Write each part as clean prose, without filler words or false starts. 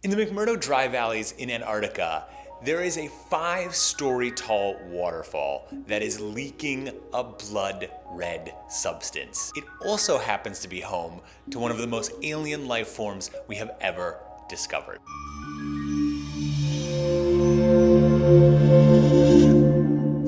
In the McMurdo Dry Valleys in Antarctica, there is a 5-story tall waterfall that is leaking a blood red substance. It also happens to be home to one of the most alien life forms we have ever discovered.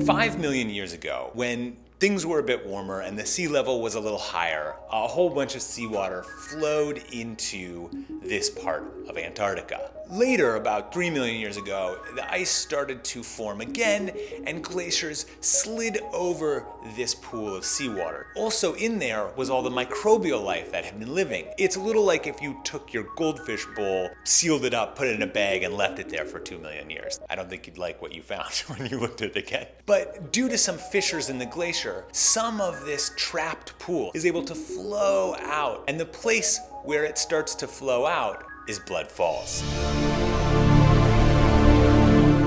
5 million years ago, when things were a bit warmer and the sea level was a little higher, a whole bunch of seawater flowed into this part of Antarctica. Later, about 3 million years ago, the ice started to form again and glaciers slid over this pool of seawater. Also in there was all the microbial life that had been living. It's a little like if you took your goldfish bowl, sealed it up, put it in a bag, and left it there for 2 million years. I don't think you'd like what you found when you looked at it again. But due to some fissures in the glacier, some of this trapped pool is able to flow out, and the place where it starts to flow out is Blood Falls.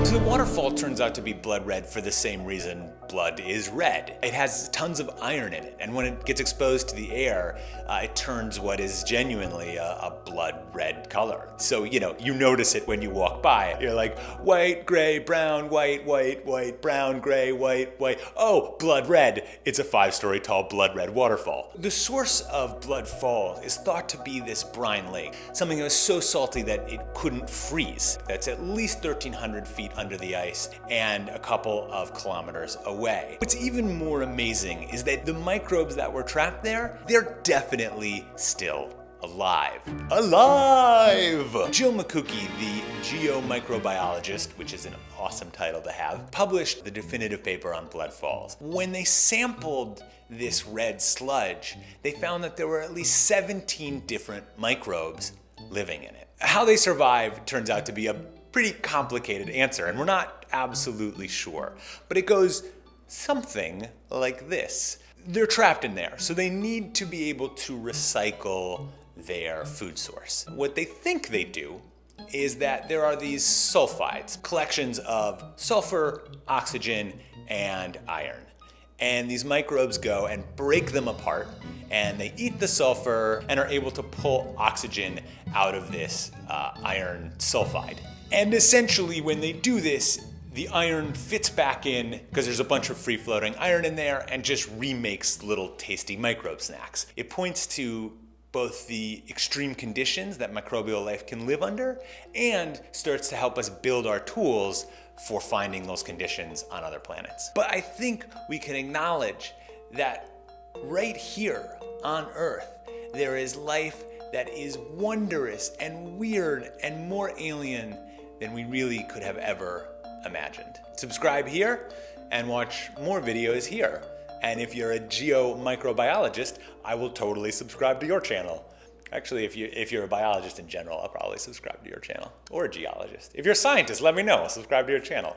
So the waterfall turns out to be blood red for the same reason blood is red. It has tons of iron in it, and when it gets exposed to the air, it turns what is genuinely a blood red color. So, you notice it when you walk by. You're like, white, gray, brown, white, white, white, brown, gray, white, white. Oh, blood red. It's a 5-story tall blood red waterfall. The source of Blood Fall is thought to be this brine lake, something that was so salty that it couldn't freeze. That's at least 1,300 feet under the ice and a couple of kilometers away. What's even more amazing is that the microbes that were trapped there, they're definitely still alive. Alive! Jill McCookie, the geomicrobiologist, which is an awesome title to have, published the definitive paper on Blood Falls. When they sampled this red sludge, they found that there were at least 17 different microbes living in it. How they survive turns out to be a pretty complicated answer, and we're not absolutely sure. But it goes something like this. They're trapped in there, so they need to be able to recycle their food source. What they think they do is that there are these sulfides, collections of sulfur, oxygen, and iron. And these microbes go and break them apart, and they eat the sulfur and are able to pull oxygen out of this iron sulfide. And essentially when they do this, the iron fits back in because there's a bunch of free-floating iron in there and just remakes little tasty microbe snacks. It points to both the extreme conditions that microbial life can live under and starts to help us build our tools for finding those conditions on other planets. But I think we can acknowledge that right here on Earth, there is life that is wondrous and weird and more alien than we really could have ever imagined. Subscribe here and watch more videos here. And if you're a geomicrobiologist, I will totally subscribe to your channel. Actually, if you're a biologist in general, I'll probably subscribe to your channel. Or a geologist. If you're a scientist, let me know. I'll subscribe to your channel.